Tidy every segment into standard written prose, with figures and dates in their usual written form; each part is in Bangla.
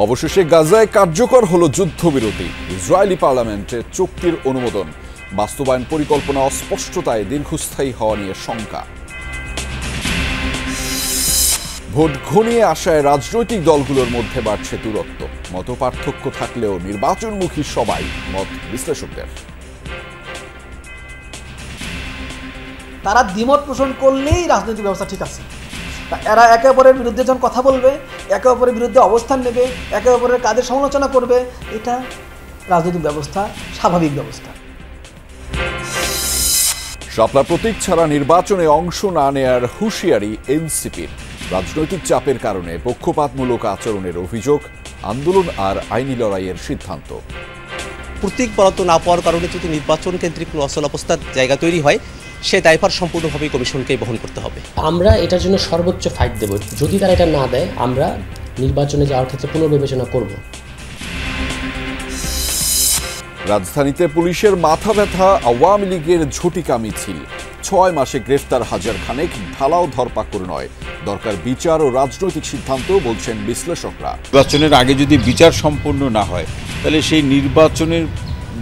অবশেষে গাজায় কার্যকর হলো যুদ্ধবিরতি। ইসরায়েলি পার্লামেন্টে চুক্তির অনুমোদন। বাস্তবায়ন পরিকল্পনা অস্পষ্টতায় দীর্ঘস্থায়ী হওয়া নিয়ে শঙ্কা। ভোট ঘনিয়ে আসায় রাজনৈতিক দলগুলোর মধ্যে বাড়ছে দূরত্ব। মতপার্থক্য থাকলেও নির্বাচনমুখী সবাই, মত বিশ্লেষকদের। তারা দ্বিমত পোষণ করলেই রাজনৈতিক ব্যবস্থা ঠিক আছে। এরা একে অপরের বিরুদ্ধে যখন কথা বলবে, একে অপরের বিরুদ্ধে অবস্থান নেবে, একে অপরের কাজের সমালোচনা করবে, এটা রাজনৈতিক ব্যবস্থা, স্বাভাবিক ব্যবস্থা। শাপলা প্রতীক ছাড়া নির্বাচনে অংশ না নেয়ার হুঁশিয়ারি এনসিপির। রাজনৈতিক চাপের কারণে পক্ষপাতমূলক আচরণের অভিযোগ, আন্দোলন আর আইনি লড়াইয়ের সিদ্ধান্ত। প্রতীক বরাদ্দ না পাওয়ার কারণে যদি নির্বাচন কেন্দ্রিক কোনো অচল অবস্থার জায়গা তৈরি হয়, সে দায়ভার সম্পূর্ণভাবে কমিশনকেই বহন করতে হবে। আমরা এটার জন্য সর্বোচ্চ ফাইট দেব। যদি তারা এটা না দেয়, আমরা নির্বাচনে যাওয়ার ক্ষেত্রে পুনর্বিবেচনা করব। রাজধানীতে পুলিশের মাথা ব্যথা আওয়ামী লীগের ঝটিকা মিছিল। 6 মাসে গ্রেফতার হাজার খানেক, ঢালাও ধরপাকড় নয়, দরকার বিচার ও রাজনৈতিক সিদ্ধান্ত, বলছেন বিশ্লেষকরা। নির্বাচনের আগে যদি বিচার সম্পন্ন না হয়, তাহলে সেই নির্বাচনের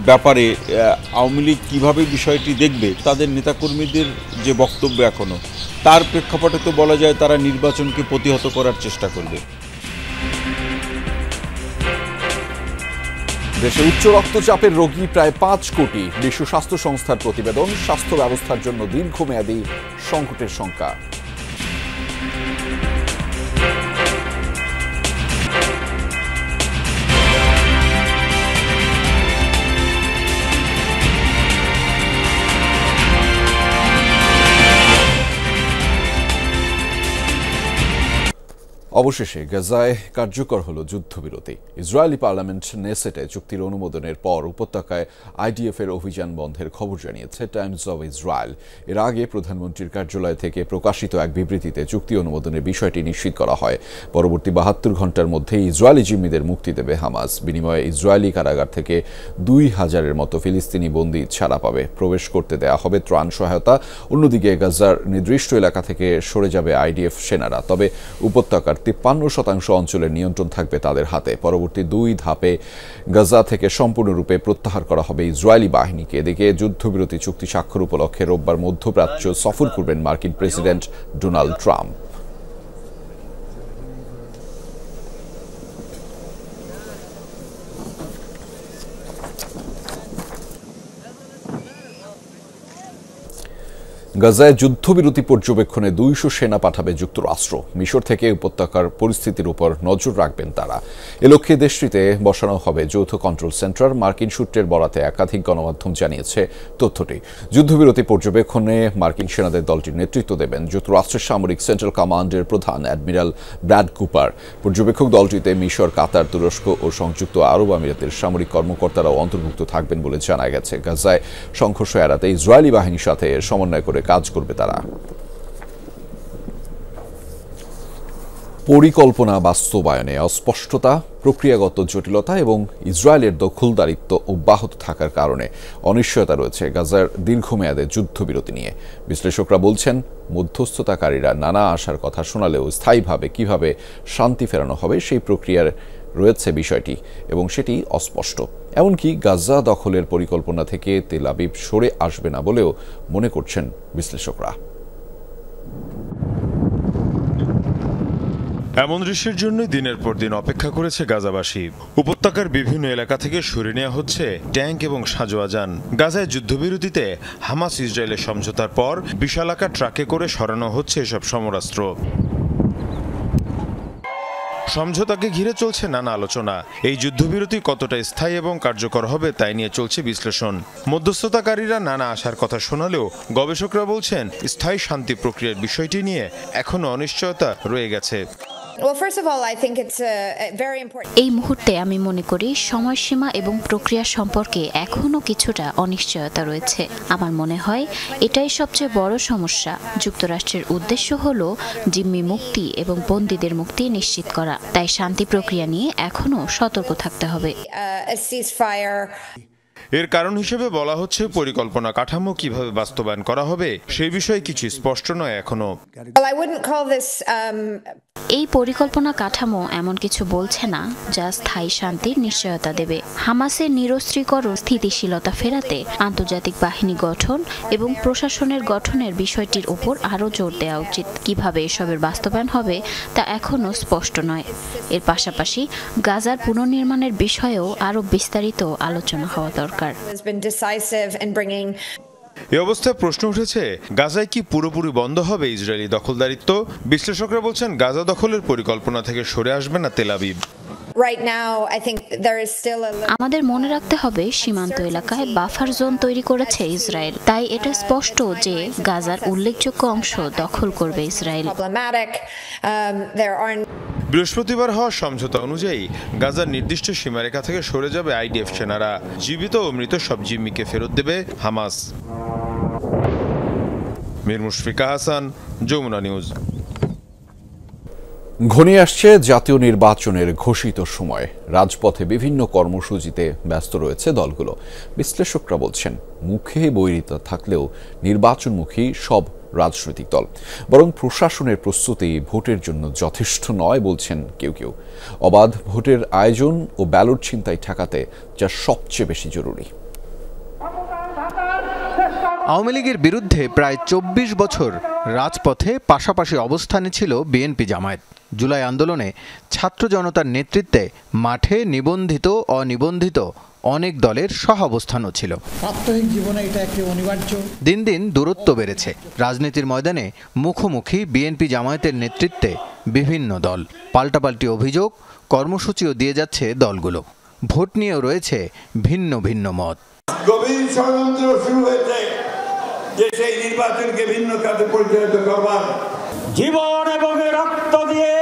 ব্যাপারে আওয়ামী লীগ কীভাবে বিষয়টি দেখবে, তাদের নেতাকর্মীদের যে বক্তব্য এখনো, তার প্রেক্ষাপটে তো বলা যায় তারা নির্বাচনকে প্রতিহত করার চেষ্টা করবে। দেশে উচ্চ রক্তচাপের রোগী প্রায় 5 কোটি। বিশ্ব স্বাস্থ্য সংস্থার প্রতিবেদন। স্বাস্থ্য ব্যবস্থার জন্য দীর্ঘমেয়াদী সংকটের শঙ্কা। অবশেষে গাজায় কার্যকর হলো যুদ্ধবিরতি। ইসরায়েলি পার্লামেন্ট নেসেটে চুক্তির অনুমোদনের পর উপত্যকায় আইডিএফ এর অভিযান বন্ধের খবর জানিয়েছে টাইমস অব ইসরায়েল। এর আগে প্রধানমন্ত্রীর কার্যালয় থেকে প্রকাশিত এক বিবৃতিতে চুক্তি অনুমোদনের বিষয়টি নিশ্চিত করা হয়। পরবর্তী 72 ঘণ্টার মধ্যে ইসরায়েলি জিম্মিদের মুক্তি দেবে হামাস। বিনিময়ে ইসরায়েলি কারাগার থেকে 2000-এর মতো ফিলিস্তিনি বন্দী ছাড়া পাবে। প্রবেশ করতে দেয়া হবে ত্রাণ সহায়তা। অন্যদিকে গাজার নির্দিষ্ট এলাকা থেকে সরে যাবে আইডিএফ সেনারা। তবে উপত্যকার 53% অঞ্চলের নিয়ন্ত্রণ থাকবে তাদের হাতে। পরবর্তী 2 ধাপে গাজা থেকে সম্পূর্ণরূপে প্রত্যাহার করা হবে ইসরায়েলি বাহিনীকে। এদিকে যুদ্ধবিরতি চুক্তি স্বাক্ষর উপলক্ষে রোববার মধ্যপ্রাচ্য সফর করবেন মার্কিন প্রেসিডেন্ট ডোনাল্ড ট্রাম্প। গাজায় যুদ্ধবিরতি পর্যবেক্ষণে 200 সেনা পাঠাবে যুক্তরাষ্ট্র। মিশর থেকে উপত্যকার পরিস্থিতির উপর নজর রাখবেন তারা। এ লক্ষ্যে দেশটিতে বসানো হবে যৌথ কন্ট্রোল সেন্টার। মার্কিন সূত্রের বরাতে একাধিক গণমাধ্যম জানিয়েছে তথ্যটি। যুদ্ধবিরতি পর্যবেক্ষণে মার্কিন সেনাদের দলটির নেতৃত্ব দেবেন যুক্তরাষ্ট্রের সামরিক সেন্ট্রাল কমান্ডের প্রধান অ্যাডমিরাল ব্র্যাড কুপার। পর্যবেক্ষক দলটিতে মিশর, কাতার, তুরস্ক ও সংযুক্ত আরব আমিরাতের সামরিক কর্মকর্তারাও অন্তর্ভুক্ত থাকবেন বলে জানা গেছে। গাজায় সংঘর্ষ এড়াতে ইসরায়েলি বাহিনীর সাথে সমন্বয় করে কাজ করবে তারা। পরিকল্পনা বাস্তবায়নে অস্পষ্টতা, প্রক্রিয়াগত জটিলতা এবং ইসরায়েলের দখলদারিত্ব অব্যাহত থাকার কারণে অনিশ্চয়তা রয়েছে গাজার দীর্ঘমেয়াদে যুদ্ধবিরতি নিয়ে। বিশ্লেষকরা বলছেন, মধ্যস্থতাকারীরা নানা আশার কথা শোনালেও স্থায়ীভাবে কিভাবে শান্তি ফেরানো হবে সেই প্রক্রিয়ার রয়েছে বিষয়টি, এবং সেটি অস্পষ্ট। এমনকি গাজা দখলের পরিকল্পনা থেকে তেল আবিব সরে আসবে না বলেও মনে করছেন বিশ্লেষকরা। এমন দৃশ্যের জন্যই দিনের পর দিন অপেক্ষা করেছে গাজাবাসী। উপত্যকার বিভিন্ন এলাকা থেকে সরিয়ে নেওয়া হচ্ছে ট্যাঙ্ক এবং সাঁজোয়া যান। গাজায় যুদ্ধবিরতিতে হামাস ইসরায়েলের সমঝোতার পর বিশাল আকার ট্রাকে করে সরানো হচ্ছে এসব সমরাস্ত্র। সমঝোতাকে ঘিরে চলছে নানা আলোচনা। এই যুদ্ধবিরতি কতটা স্থায়ী এবং কার্যকর হবে তাই নিয়ে চলছে বিশ্লেষণ। মধ্যস্থতাকারীরা নানা আশার কথা শোনালেও গবেষকরা বলছেন, স্থায়ী শান্তি প্রক্রিয়ার বিষয়টি নিয়ে এখনো অনিশ্চয়তা রয়ে গেছে। এই মুহূর্তে আমি মনে করি সময়সীমা এবং প্রক্রিয়া সম্পর্কে এখনো কিছুটা অনিশ্চয়তা রয়েছে। আমার মনে হয় এটাই সবচেয়ে বড় সমস্যা। যুক্তরাষ্ট্রের উদ্দেশ্য হলো জিম্মি মুক্তি এবং বন্দীদের মুক্তি নিশ্চিত করা। তাই শান্তি প্রক্রিয়া নিয়ে এখনো সতর্ক থাকতে হবে। এর কারণ হিসেবে বলা হচ্ছে পরিকল্পনা কাঠামো কিভাবে বাস্তবায়ন করা হবে সেই বিষয়ে কিছু স্পষ্ট নয় এখনো। এই পরিকল্পনা কাঠামো এমন কিছু বলছে না যা স্থায়ী শান্তির নিশ্চয়তা দেবে। হামাসের নিরস্ত্রীকরণ স্থিতিশীলতা ফেরাতে আন্তর্জাতিক বাহিনী গঠন এবং প্রশাসনের গঠনের বিষয়টির উপর আরও জোর দেওয়া উচিত। কিভাবে এসবের বাস্তবায়ন হবে তা এখনও স্পষ্ট নয়। এর পাশাপাশি গাজার পুনর্নির্মাণের বিষয়েও আরও বিস্তারিত আলোচনা হওয়া দরকার। এই অবস্থায় প্রশ্ন উঠেছে, গাজায় কি পুরোপুরি বন্ধ হবে ইসরায়েলি দখলদারিত্ব? বিশ্লেষকরা বলছেন গাজা দখলের পরিকল্পনা থেকে সরে আসবে না তেল আবিব। আমাদের মনে রাখতে হবে সীমান্ত এলাকায় বাফার জোন তৈরি করেছে ইসরায়েল, তাই এটা স্পষ্ট যে গাজার উল্লেখযোগ্য অংশ দখল করবে ইসরায়েল। বৃহস্পতিবার হওয়া সমঝোতা অনুযায়ী গাজার নির্দিষ্ট সীমারেখা থেকে সরে যাবে আইডিএফ সেনারা। জীবিত ও মৃত সব জিম্মিকে ফেরত দেবে হামাস। মীর মুশফিকা হাসান, যমুনা নিউজ। ঘনিয়ে আসছে জাতীয় নির্বাচনের ঘোষিত সময়। রাজপথে বিভিন্ন কর্মসূচিতে ব্যস্ত রয়েছে দলগুলো। বিশ্লেষকরা বলছেন, মুখে বৈরিতা থাকলেও নির্বাচনমুখী সব রাজনৈতিক দল। বরং প্রশাসনের প্রস্তুতি ভোটের জন্য যথেষ্ট নয় বলছেন কেউ কেউ। অবাধ ভোটের আয়োজন ও ব্যালট ছিনতাই ঠেকাতে যা সবচেয়ে বেশি জরুরি। আওয়ামী লীগের বিরুদ্ধে প্রায় ২৪ বছর রাজপথে পাশাপাশি অবস্থানে ছিল বিএনপি জামায়াত। জুলাই আন্দোলনে ছাত্র জনতার নেতৃত্বে মাঠে নিবন্ধিত অনিবন্ধিত অনেক দলের সহাবস্থানও ছিল। প্রাত্যহিক জীবনে এটা একটি অনিবার্য। দিন দিন দূরত্ব বেড়েছে। রাজনীতির ময়দানে মুখোমুখি বিএনপি জামায়াতের নেতৃত্বে বিভিন্ন দল। পাল্টাপাল্টি অভিযোগ, কর্মসূচিও দিয়ে যাচ্ছে দলগুলো। ভোট নিয়েও রয়েছে ভিন্ন ভিন্ন মত। গভীর ষড়যন্ত্র শুরু হয়েছে যে সেই নির্বাচনকে ভিন্ন কাজে পরিচালিত করবার, জীবন এবং রক্ত দিয়ে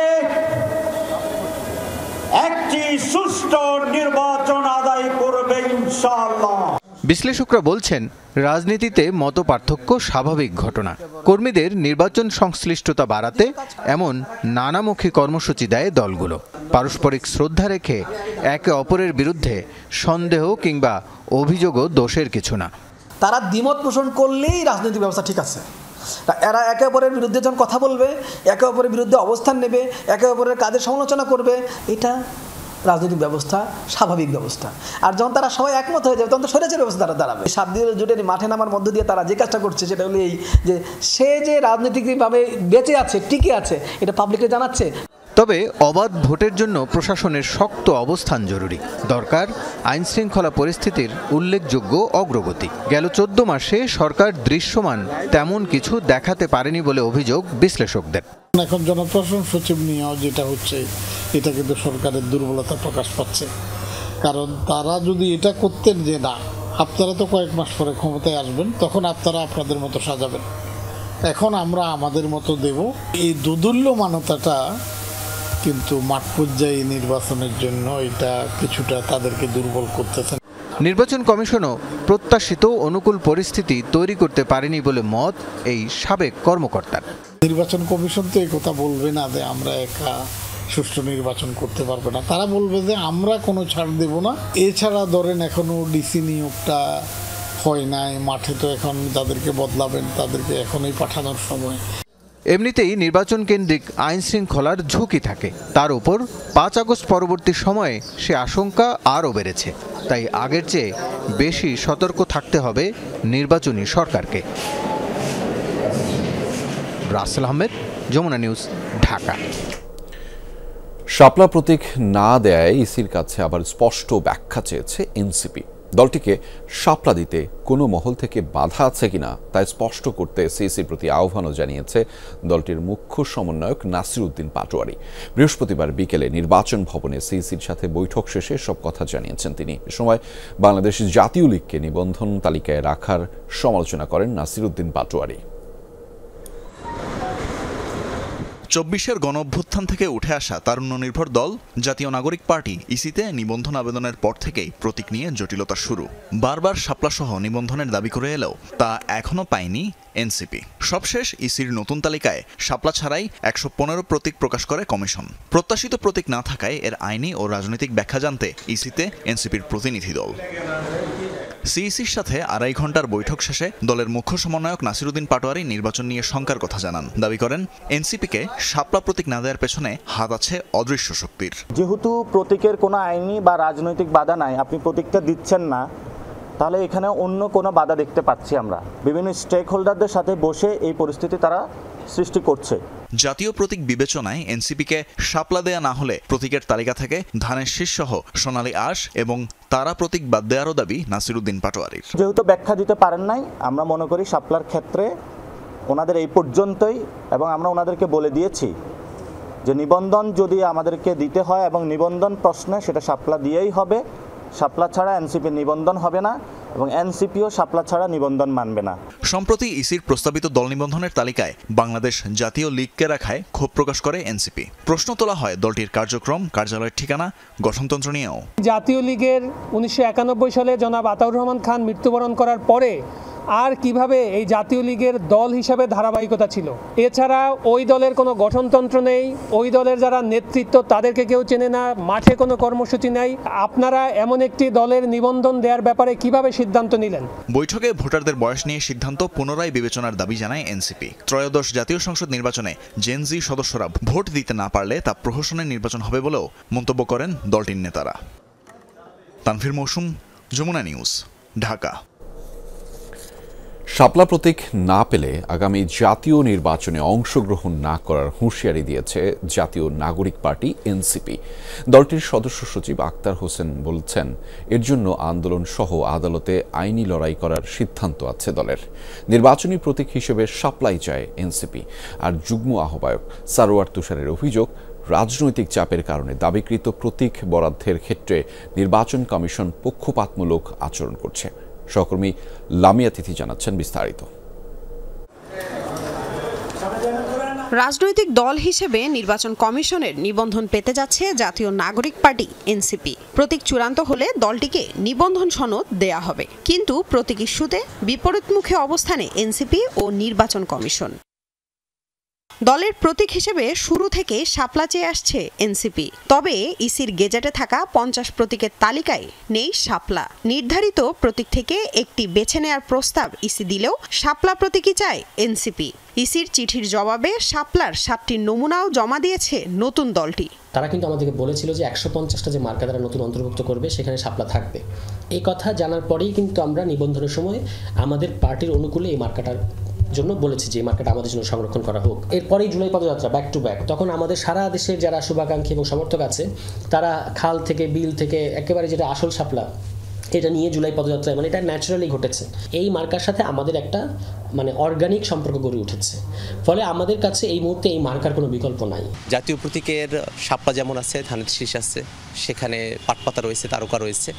একটি সুষ্ঠু নির্বাচন আদায় করবে ইনশাআল্লাহ। বিশ্লেষকরা বলছেন, রাজনীতিতে মতপার্থক্য স্বাভাবিক ঘটনা। কর্মীদের নির্বাচন সংশ্লিষ্টতা বাড়াতে এমন নানামুখী কর্মসূচি দেয় দলগুলো। পারস্পরিক শ্রদ্ধা রেখে একে অপরের বিরুদ্ধে সন্দেহ কিংবা অভিযোগও দোষের কিছু না। তারা দ্বিমত পোষণ করলেই রাজনৈতিক ব্যবস্থা ঠিক আছে। এরা একে অপরের বিরুদ্ধে যখন কথা বলবে, একে অপরের বিরুদ্ধে অবস্থান নেবে, একে অপরের কাজের সমালোচনা করবে, এটা রাজনৈতিক ব্যবস্থা, স্বাভাবিক ব্যবস্থা। আর যখন তারা সবাই একমত হয়ে যাবে তখন তো স্বৈরাচার ব্যবস্থা তারা দাঁড়াবে। 7 দিনের জোটের মাঠে নামার মধ্য দিয়ে তারা যে কাজটা করছে সেটা হলো এই যে সে যে রাজনৈতিকভাবে বেঁচে আছে, টিকে আছে, এটা পাবলিককে জানাচ্ছে। তবে অবাধ ভোটের জন্য প্রশাসনের শক্ত অবস্থান জরুরি। দরকার আইনশৃঙ্খলা পরিস্থিতির উল্লেখযোগ্য অগ্রগতি। গেল 14 মাসে সরকার দৃশ্যমান তেমন কিছু দেখাতে পারেনি বলে অভিযোগ বিশ্লেষকদের। এখন জনপ্রশাসন সচিব নিয়েও যেটা হচ্ছে, এটা কিন্তু সরকারের দুর্বলতা প্রকাশ পাচ্ছে। কারণ তারা যদি এটা করতেন যে না, আপনারা তো কয়েক মাস পরে ক্ষমতায় আসবেন, তখন আপনারা আপনাদের মতো সাজাবেন, এখন আমরা আমাদের মতো দেব, এই দোদুল্যমানতাটা কিন্তু মাঠ পর্যায়ে নির্বাচনের জন্য এটা কিছুটা তাদেরকে দুর্বল করতেছে। নির্বাচন কমিশনও প্রত্যাশিত অনুকূল পরিস্থিতি তৈরি করতে পারেনি বলে মত এই সাবেক কর্মকর্তার। নির্বাচন কমিশন তো এই কথা বলবে না যে আমরা একা সুষ্ঠু নির্বাচন করতে পারবে না। তারা বলবে যে আমরা কোনো ছাড় দেব না। এছাড়া ধরেন এখনও ডিসি নিয়োগটা হয় নাই, মাঠে তো এখন তাদেরকে বদলাবেন, তাদেরকে এখনই পাঠানোর সময়। এমনিতেই নির্বাচন কেন্দ্রিক আইন শৃঙ্খলার ঝুঁকি থাকে, তার উপর 5 আগস্ট পরবর্তী সময়ে সে আশঙ্কা আরও বেড়েছে। তাই আগের চেয়ে বেশি সতর্ক থাকতে হবে নির্বাচনী সরকারকে। রাসেল আহমেদ, যমুনা নিউজ, ঢাকা। শাপলা প্রতীক না দেয় ইসির কাছে আবার স্পষ্ট ব্যাখ্যা চেয়েছে এনসিপি। দলটিকে শাপলা দিতে কোনো মহল থেকে বাধা আছে কিনা তাই স্পষ্ট করতে সিইসির প্রতি আহ্বানও জানিয়েছে দলটির মুখ্য সমন্বয়ক নাসির উদ্দিন পাটোয়ারি। বৃহস্পতিবার বিকেলে নির্বাচন ভবনে সিইসির সাথে বৈঠক শেষে সব কথা জানিয়েছেন তিনি। এ সময় বাংলাদেশ জাতীয় লীগকে নিবন্ধন তালিকায় রাখার সমালোচনা করেন নাসির উদ্দিন পাটোয়ারি। 24-এর গণঅভ্যুত্থান থেকে উঠে আসা তারুণ্য নির্ভর দল জাতীয় নাগরিক পার্টি ইসিতে নিবন্ধন আবেদনের পর থেকেই প্রতীক নিয়ে জটিলতা শুরু। বারবার শাপলাসহ নিবন্ধনের দাবি করে এলেও তা এখনও পায়নি এনসিপি। সবশেষ ইসির নতুন তালিকায় শাপলা ছাড়াই 115 প্রতীক প্রকাশ করে কমিশন। প্রত্যাশিত প্রতীক না থাকায় এর আইনি ও রাজনৈতিক ব্যাখ্যা জানতে ইসিতে এনসিপির প্রতিনিধি দল। সিইসির সাথে 2.5 ঘন্টার বৈঠক শেষে দলের মুখ্য সমন্বয়ক নাসিরউদ্দিন পাটোয়ারি নির্বাচন নিয়ে শঙ্কার কথা জানান। দাবি করেন এনসিপিকে শাপলা প্রতীক না দেওয়ার পেছনে হাত আছে অদৃশ্য শক্তির। যেহেতু প্রতীকের কোনো আইনি বা রাজনৈতিক বাধা নাই, আপনি প্রতীকটা দিচ্ছেন না, তাহলে এখানে অন্য কোনো বাধা দেখতে পাচ্ছি আমরা। বিভিন্ন স্টেক হোল্ডারদের সাথে বসে এই পরিস্থিতি তারা সৃষ্টি করছে। জাতীয় প্রতীক বিবেচনায় এনসিপিকে শাপলা দেয়া না হলে প্রতীকের তালিকা থেকে ধানের শীষ সহ সোনালী আঁশ এবং তারা প্রতীক বাদ দেওয়ারও দাবি নাসিরউদ্দিন পাটোয়ারির। যেহেতু ব্যাখ্যা দিতে পারেন নাই, আমরা মনে করি শাপলার ক্ষেত্রে ওনাদের এই পর্যন্তই, এবং আমরা ওনাদেরকে বলে দিয়েছি যে নিবন্ধন যদি আমাদেরকে দিতে হয় এবং নিবন্ধন প্রশ্নে সেটা শাপলা দিয়েই হবে। শাপলা ছাড়া এনসিপি নিবন্ধন হবে না এবং এনসিপিও শাপলা ছাড়া নিবন্ধন মানবে না। সম্প্রতি ইসির প্রস্তাবিত দল নিবন্ধনের তালিকায় বাংলাদেশ জাতীয় লীগকে রাখায় ক্ষোভ প্রকাশ করে এনসিপি। প্রশ্ন তোলা হয় দলটির কার্যক্রম, কার্যালয়ের ঠিকানা, গঠনতন্ত্র নিয়েও। জাতীয় লীগের 1991 সালে জনাব আতাউর রহমান খান মৃত্যুবরণ করার পরে আর কিভাবে এই জাতীয় লীগের দল হিসাবে ধারাবাহিকতা ছিল। এছাড়া ওই দলের কোনো গঠনতন্ত্র নেই, ওই দলের যারা নেতৃত্ব তাদেরকে কেউ চেনে না, মাঠে কোনো কর্মসূচি নেই। আপনারা এমন একটি দলের নিবন্ধন দেওয়ার ব্যাপারে কিভাবে সিদ্ধান্ত নিলেন? বৈঠকে ভোটারদের বয়স নিয়ে সিদ্ধান্ত পুনরায় বিবেচনার দাবি জানায় এনসিপি। ত্রয়োদশ জাতীয় সংসদ নির্বাচনে জেনজি সদস্যরা ভোট দিতে না পারলে তা প্রহসনের নির্বাচন হবে বলেও মন্তব্য করেন দলটির নেতারা। তানভীর মৌসুম, যমুনা নিউজ, ঢাকা। শাপলা প্রতীক না পেলে আগামী জাতীয় নির্বাচনে অংশগ্রহণ না করার হুঁশিয়ারি দিয়েছে জাতীয় নাগরিক পার্টি এনসিপি। দলটির সদস্য সচিব আক্তার হোসেন বলছেন, এর জন্য আন্দোলন সহ আদালতে আইনি লড়াই করার সিদ্ধান্ত আছে দলের। নির্বাচনী প্রতীক হিসেবে শাপলাই চায় এনসিপি। আর যুগ্ম আহ্বায়ক সারোয়ার তুষারের অভিযোগ, রাজনৈতিক চাপের কারণে দাবিকৃত প্রতীক বরাদ্দের ক্ষেত্রে নির্বাচন কমিশন পক্ষপাতমূলক আচরণ করছে। সহকর্মী লামিয়া তিথি জানাচ্ছেন বিস্তারিত। রাজনৈতিক দল হিসেবে নির্বাচন কমিশনের নিবন্ধন পেতে যাচ্ছে জাতীয় নাগরিক পার্টি এনসিপি। প্রতীক চূড়ান্ত হলে দলটিকে নিবন্ধন সনদ দেয়া হবে, কিন্তু প্রতীক ইস্যুতে বিপরীতমুখী অবস্থানে এনসিপি ও নির্বাচন কমিশন। দলের প্রতীক হিসেবে শুরু থেকে শাপলা চেয়ে আসছে এনসিপি। তবে ইসির গেজেটে থাকা 50 প্রতীকের তালিকায় নেই শাপলা। নির্ধারিত প্রতীক থেকে একটি বেছে নেয়ার প্রস্তাব ইসি দিলেও শাপলা প্রতীকই চায় এনসিপি। ইসির চিঠির জবাবে শাপলার 7টি নমুনাও জমা দিয়েছে নতুন দলটি। তারা কিন্তু আমাদেরকে বলেছিল যে 150টা যে মার্কা তারা নতুন অন্তর্ভুক্ত করবে সেখানে শাপলা থাকবে। এই কথা জানার পরেই কিন্তু আমরা নিবন্ধনের সময় আমাদের পার্টির অনুকূলে এই মার্কাটার জন্য বলেছি যে মার্কেটটা আমাদের জন্য সংরক্ষণ করা হোক। এরপরেই জুলাই পদযাত্রা ব্যাক টু ব্যাক, তখন আমাদের সারা দেশের যারা শুভাকাঙ্ক্ষী এবং সমর্থক আছে তারা খাল থেকে বিল থেকে একেবারে যেটা আসল শাপলা এটা নিয়ে জুলাই পদযাত্রায়, মানে এটা ন্যাচারালি ঘটেছে। এই মার্কার সাথে আমাদের একটা অর্গানিক সম্পর্ক গড়ে উঠেছে। ফলে আমাদের কাছে এই মুহূর্তে এই মার্কার কোনো বিকল্প নাই। জাতীয় প্রতীকের শাপলা যেমন আছে, ধানের শীষ আছে, সেখানে পাটপাতা রয়েছে, তারকা রয়েছে,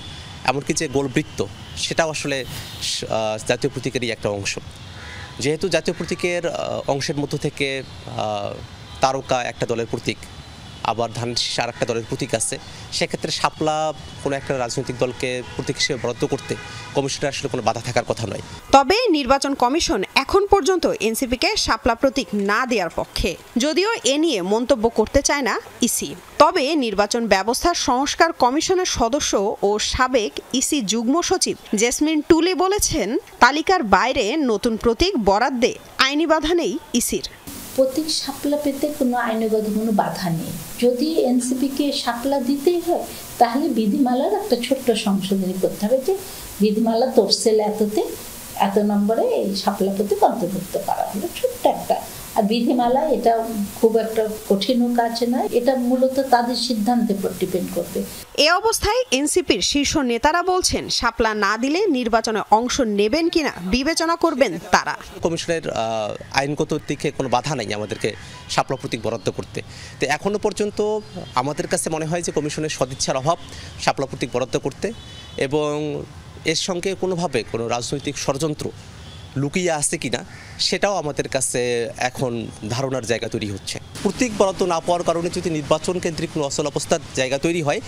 এমনকি যে গোলবৃত্ত সেটাও আসলে জাতীয় প্রতীকেরই একটা অংশ। যেহেতু জাতীয় প্রতীকের অংশের মধ্য থেকে তারকা একটা দলের প্রতীক, আবার ধানের শীষ আর একটা দলের প্রতীক আছে, সেক্ষেত্রে শাপলা কোনো একটা রাজনৈতিক দলকে প্রতীক হিসেবে বরাদ্দ করতে কমিশনের আসলে কোনো বাধা থাকার কথা নয়। তবে নির্বাচন কমিশন এখন পর্যন্ত এনসিপিকে শাপলা প্রতীক না দেওয়ার পক্ষে, যদিও এ নিয়ে মন্তব্য করতে চায় না ইসি। তবে নির্বাচন ব্যবস্থার সংস্কার কমিশনের সদস্য ও সাবেক ইসি যুগ্ম সচিব জেসমিন টুলি বলেছেন, তালিকার বাইরে নতুন প্রতীক বরাদ্দে আইনি বাধা নেই ইসির। প্রতীক শাপলা পেতে কোনো আইনগত কোনো বাধা নেই। যদি এনসিপিকে শাপলা দিতেই হয় তাহলে বিধিমালার একটা ছোট্ট সংশোধনী করতে হবে যে বিধিমালা তফসিল এততে এত নম্বরে এই শাপলা প্রতীক অন্তর্ভুক্ত করা হলো, ছোট্ট একটা। আর বিধিমালা এটা খুব একটা কঠিনও কাজ নয়, এটা মূলত তাদের সিদ্ধান্তের উপর ডিপেন্ড করবে। এ অবস্থায় এনসিপির শীর্ষ নেতারা বলছেন, শাপলা না দিলে নির্বাচনে অংশ নেবেন কিনা বিবেচনা করবেন তারা। কমিশনের আইনগত দিকে কোনো বাধা নাই আমাদেরকে শাপলা প্রতীক বরাদ্দ করতে। তো এখনো পর্যন্ত আমাদের কাছে মনে হয় যে কমিশনের সদিচ্ছার অভাব শাপলা প্রতীক বরাদ্দ করতে, এবং এর সঙ্গে কোনোভাবে কোনো রাজনৈতিক ষড়যন্ত্র লুকিয়ে আছে কিনা সেটাও আমাদের কাছে এখন ধারণার জায়গা তৈরি হচ্ছে। প্রতীক বরাদ্দ না পাওয়ার কারণে যদি নির্বাচন কেন্দ্রিক কোনো অচল অবস্থার জায়গা তৈরি হয়,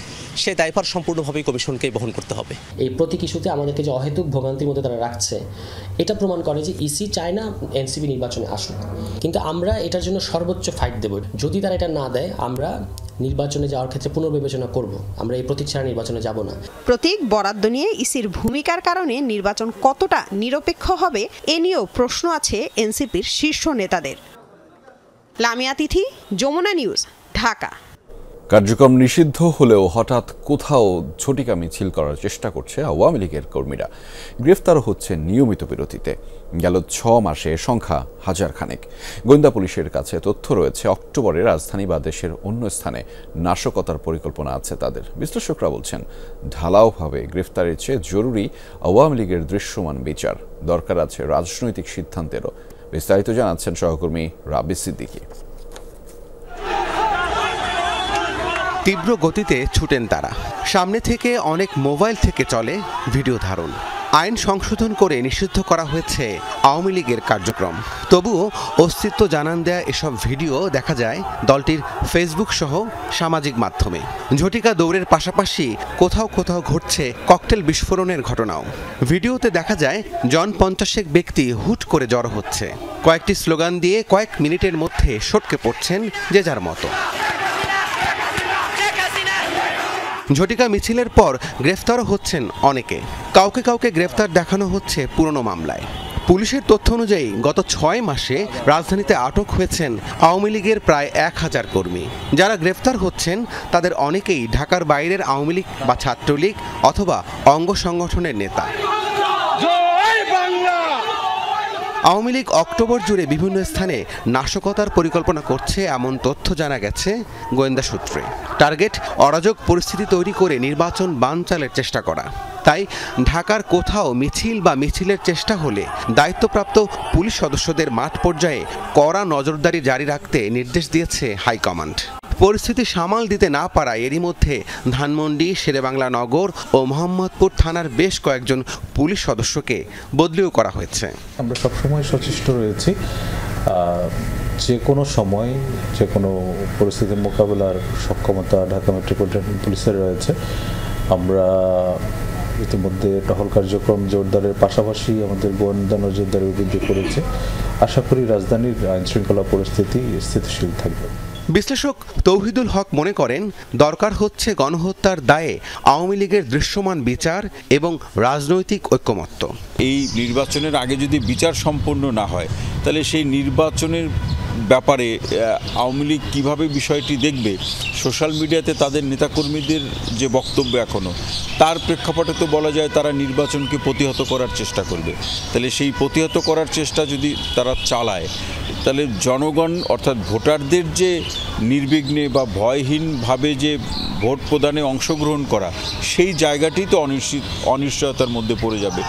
সে দায়ভার সম্পূর্ণভাবেই কমিশনকেই বহন করতে হবে। এই প্রতীক ইস্যুতে আমাদেরকে যে অহেতুক ভোগান্তির মধ্যে তারা রাখছে, এটা প্রমাণ করে যে ইসি চায় না এনসিপি নির্বাচনে আসুক, কিন্তু আমরা এটার জন্য সর্বোচ্চ ফাইট দেব। যদি তারা এটা না দেয়, আমরা নির্বাচনে যাওয়ার ক্ষেত্রে পুনর্বিবেচনা করব। আমরা এই প্রতীক ছাড়া নির্বাচনে যাব না। প্রতীক বরাদ্দ নিয়ে ইসির ভূমিকার কারণে নির্বাচন কতটা নিরপেক্ষ হবে এ নিয়েও প্রশ্ন আছে এনসিপির শীর্ষ নেতাদের। লামিয়া তিথি, যমুনা নিউজ, ঢাকা। কার্যক্রম নিষিদ্ধ হলেও হঠাৎ কোথাও ঝটিকা মিছিল করার চেষ্টা করছে আওয়ামী লীগের কর্মীরা। গ্রেফতার হচ্ছে নিয়মিত বিরতিতে। গেল 6 মাসে সংখ্যা হাজার খানেক। গোয়েন্দা পুলিশের কাছে তথ্য রয়েছে অক্টোবরে রাজধানী বা দেশের অন্য স্থানে নাশকতার পরিকল্পনা আছে তাদের। বিশ্লেষকরা বলছেন ঢালাওভাবে গ্রেফতারের চেয়ে জরুরি আওয়ামী লীগের দৃশ্যমান বিচার। দরকার আছে রাজনৈতিক সিদ্ধান্তেরও। বিস্তারিত জানাচ্ছেন সহকর্মী রাব্বি সিদ্দিকী। তীব্র গতিতে ছুটেন তারা। সামনে থেকে অনেক মোবাইল থেকে চলে ভিডিও ধারণ। আইন সংশোধন করে নিষিদ্ধ করা হয়েছে আওয়ামী লীগের কার্যক্রম। তবুও অস্তিত্ব জানান দেয়া এসব ভিডিও দেখা যায় দলটির ফেসবুক সহ সামাজিক মাধ্যমে। ঝটিকা দৌড়ের পাশাপাশি কোথাও কোথাও ঘটছে ককটেল বিস্ফোরণের ঘটনাও। ভিডিওতে দেখা যায় জন 50 ব্যক্তি হুট করে জড়ো হচ্ছে। কয়েকটি স্লোগান দিয়ে কয়েক মিনিটের মধ্যে সটকে পড়ছেন যে যার মতো। ঝটিকা মিছিলের পর গ্রেফতারও হচ্ছেন অনেকে। কাউকে কাউকে গ্রেফতার দেখানো হচ্ছে পুরনো মামলায়। পুলিশের তথ্য অনুযায়ী গত 6 মাসে রাজধানীতে আটক হয়েছেন আওয়ামী লীগের প্রায় 1000 কর্মী। যারা গ্রেফতার হচ্ছেন তাদের অনেকেই ঢাকার বাইরের আওয়ামী লীগ বা ছাত্রলীগ অথবা অঙ্গ সংগঠনের নেতা। আওয়ামী লীগ অক্টোবর জুড়ে বিভিন্ন স্থানে নাশকতার পরিকল্পনা করছে এমন তথ্য জানা গেছে গোয়েন্দা সূত্রে। টার্গেট অরাজক পরিস্থিতি তৈরি করে নির্বাচন বানচালের চেষ্টা করা। তাই ঢাকার কোথাও মিছিল বা মিছিলের চেষ্টা হলে দায়িত্বপ্রাপ্ত পুলিশ সদস্যদের মাঠ পর্যায়ে কড়া নজরদারি জারি রাখতে নির্দেশ দিয়েছে হাইকমান্ড। পরিস্থিতি সামাল দিতে না পারায় এরই মধ্যে ধানমন্ডি, শেরেবাংলা নগর ও মোহাম্মদপুর থানার বেশ কয়েকজন পুলিশ সদস্যকে বদলিও করা হয়েছে। আমরা সবসময় সচেষ্ট রয়েছি যে কোনো সময় যে কোনো পরিস্থিতির মোকাবেলার সক্ষমতা ঢাকা মেট্রোপলিটন পুলিশের রয়েছে। আমরা ইতিমধ্যে টহল কার্যক্রম জোরদারের পাশাপাশি আমাদের গোয়েন্দা নজরদারি বৃদ্ধি করেছে। আশা করি রাজধানীর আইন শৃঙ্খলা পরিস্থিতি স্থিতিশীল থাকবে। বিশ্লেষক তৌহিদুল হক মনে করেন দরকার হচ্ছে গণহত্যার দায়ে আওয়ামী লীগের দৃশ্যমান বিচার এবং রাজনৈতিক ঐক্যমত্য। এই নির্বাচনের আগে যদি বিচার সম্পন্ন না হয় তাহলে সেই নির্বাচনের ব্যাপারে আওয়ামী লীগ কীভাবে বিষয়টি দেখবে, সোশ্যাল মিডিয়াতে তাদের নেতাকর্মীদের যে বক্তব্য এখনও, তার প্রেক্ষাপটে তো বলা যায় তারা নির্বাচনকে প্রতিহত করার চেষ্টা করবে। তাহলে সেই প্রতিহত করার চেষ্টা যদি তারা চালায় তাহলে জনগণ অর্থাৎ ভোটারদের যে নির্বিঘ্নে বা ভয়হীনভাবে যে ভোট প্রদানে অংশগ্রহণ করা, সেই জায়গাটি তো অনিশ্চয়তার মধ্যে পড়ে যাবে।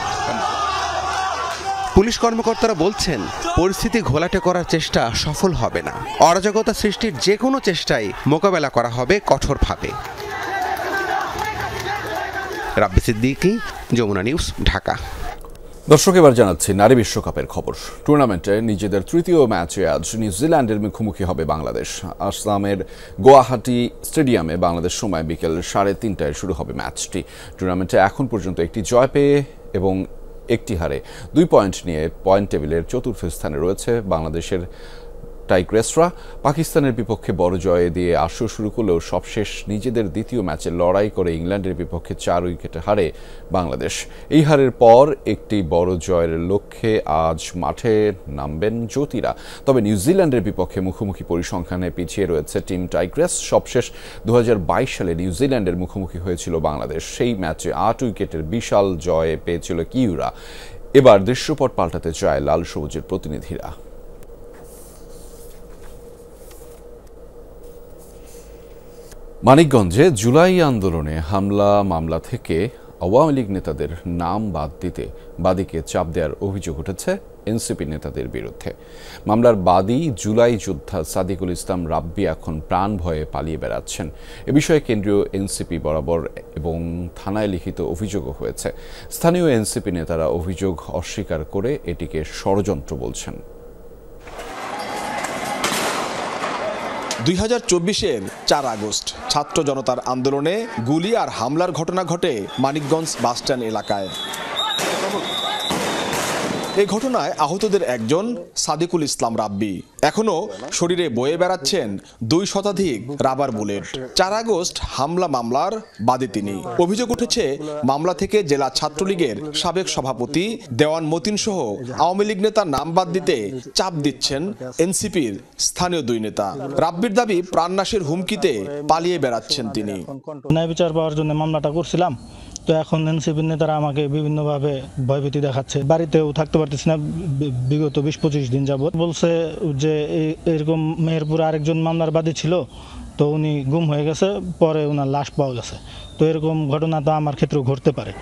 পুলিশ কর্মকর্তারা বলছেন পরিস্থিতি ঘোলাটে করার চেষ্টা সফল হবে না। অরাজকতা সৃষ্টির যে কোনো চেষ্টাই মোকাবেলা করা হবে কঠোরভাবে। রাব্বি সিদ্দিকী, যমুনা নিউজ, ঢাকা। দর্শক, এবার জানাচ্ছি নারী বিশ্বকাপের খবর। টুর্নামেন্টে নিজেদের তৃতীয় ম্যাচে আজ নিউজিল্যান্ডের মুখোমুখি হবে বাংলাদেশ। আসামের গুয়াহাটি স্টেডিয়ামে বাংলাদেশ সময় বিকেল 3:30টায় শুরু হবে ম্যাচটি। টুর্নামেন্টে এখন পর্যন্ত একটি জয় পেয়ে এবং একটি হারে 2 পয়েন্ট নিয়ে পয়েন্ট টেবিলের চতুর্থ স্থানে রয়েছে বাংলাদেশের টাইগ্রেসরা। পাকিস্তানের বিপক্ষে বড় জয় দিয়ে আসর শুরু করলেও সবশেষ নিজেদের দ্বিতীয় ম্যাচে লড়াই করে ইংল্যান্ডের বিপক্ষে 4 উইকেটে হারে বাংলাদেশ। এই হারের পর একটি বড় জয়ের লক্ষ্যে আজ মাঠে নামবেন জ্যোতিরা। তবে নিউজিল্যান্ডের বিপক্ষে মুখোমুখি পরিসংখ্যানে পিছিয়ে রয়েছে টিম টাইগ্রেস। সবশেষ 2022 সালে নিউজিল্যান্ডের মুখোমুখি হয়েছিল বাংলাদেশ। সেই ম্যাচে 8 উইকেটের বিশাল জয় পেয়েছিল কিউরা। এবার দৃশ্যপট পাল্টাতে চায় লাল সবুজের প্রতিনিধিরা। মানিকগঞ্জে জুলাই আন্দোলনে হামলা মামলা থেকে আওয়ামী লীগ নেতাদের নাম বাদ দিতে বাদীকে চাপ দেওয়ার অভিযোগ উঠেছে এনসিপি নেতাদের বিরুদ্ধে। মামলার বাদী জুলাই যোদ্ধা সাদিকুল ইসলাম রাব্বি এখন প্রাণ ভয়ে পালিয়ে বেড়াচ্ছেন। এ বিষয়ে কেন্দ্রীয় এনসিপি বরাবর এবং থানায় লিখিত অভিযোগও হয়েছে। স্থানীয় এনসিপি নেতারা অভিযোগ অস্বীকার করে এটিকে ষড়যন্ত্র বলছেন। 2024-এর 4 আগস্ট ছাত্র জনতার আন্দোলনে গুলি আর হামলার ঘটনা ঘটে মানিকগঞ্জ বাসস্ট্যান্ড এলাকায়। এই ঘটনায় আহতদের একজন সাদিকুল ইসলাম রাব্বি। এখনো শরীরে বয়ে বেড়াচ্ছেন 2 শতাধিক রাবার বুলেট। 4 আগস্ট হামলা মামলার বাদী তিনি। অভিযোগ উঠেছে মামলা থেকে জেলা ছাত্রলীগের সাবেক সভাপতি দেওয়ান মতিন সহ আওয়ামী লীগ নেতার নাম বাদ দিতে চাপ দিচ্ছেন এনসিপির স্থানীয় 2 নেতা। রাব্বির দাবি প্রাণনাশের হুমকিতে পালিয়ে বেড়াচ্ছেন তিনি। ন্যায় বিচার পাওয়ার জন্য মামলাটা করছিলাম, তো এখন এনসিপির নেতারা আমাকে বিভিন্নভাবে ভয়ভীতি দেখাচ্ছে। বাড়িতেও থাকতে পারতেছি না বিগত 20-25 দিন যাবত। বলছে যে এরকম মেহেরপুরে আরেকজন মামলার বাদী ছিল, তো উনি গুম হয়ে গেছে, পরে ওনার লাশ পাওয়া গেছে। তো এরকম ঘটনা তো আমার ক্ষেত্রেও ঘটতে পারে।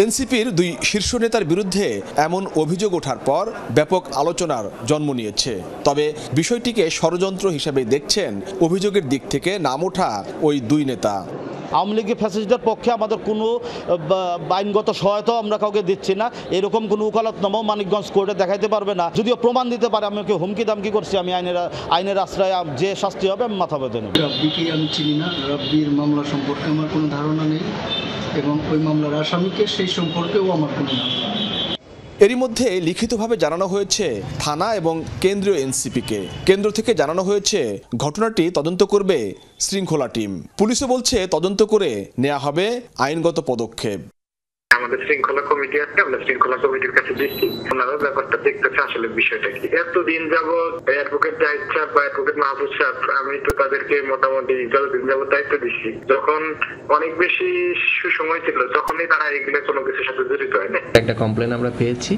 এনসিপির 2 শীর্ষ নেতার বিরুদ্ধে এমন অভিযোগ ওঠার পর ব্যাপক আলোচনার জন্ম নিয়েছে। তবে বিষয়টিকে ষড়যন্ত্র হিসেবে দেখছেন অভিযোগের দিক থেকে নাম ওঠা ওই 2 নেতা। আওয়ামী লীগের ফ্যাসিস্টদের পক্ষে আমাদের কোনো আইনগত সহায়তাও আমরা কাউকে দিচ্ছি না। এরকম কোনো উকালতনামাও মানিকগঞ্জ কোর্টে দেখাইতে পারবে না। যদিও প্রমাণ দিতে পারে আমাকে হুমকি দামকি করছি, আমি আইনের আশ্রয়ে যে শাস্তি হবে আমি মাথা পেতে নেব। রাব্বিকে আমি চিনি না, রাব্বির মামলা সম্পর্কে আমার কোনো ধারণা নেই এবং ওই মামলার আসামিকে সেই সম্পর্কেও আমার কোনো ধারণা নেই। এরই মধ্যে লিখিতভাবে জানানো হয়েছে থানা এবং কেন্দ্রীয় এনসিপিকে। কেন্দ্র থেকে জানানো হয়েছে ঘটনাটি তদন্ত করবে শৃঙ্খলা টিম। পুলিশও বলছে তদন্ত করে নেওয়া হবে আইনগত পদক্ষেপ। আমাদের শৃঙ্খলা কমিটি আছে, আমরা শৃঙ্খলা কমিটির কাছে দিচ্ছি, ওনারা ব্যাপারটা দেখতেছে আসলে বিষয়টা কি। এতদিন যাবত অ্যাডভোকেট জাহিদ সাহেব বা অ্যাডভোকেট মাহফুজ সাহেব, আমি তো তাদেরকে মোটামুটি যতদিন যাবত দায়িত্ব দিচ্ছি, যখন অনেক বেশি সুসময় ছিল তখনই তারা এগুলো কোনো কিছুর সাথে জড়িত হয় না। একটা কমপ্লেন আমরা পেয়েছি,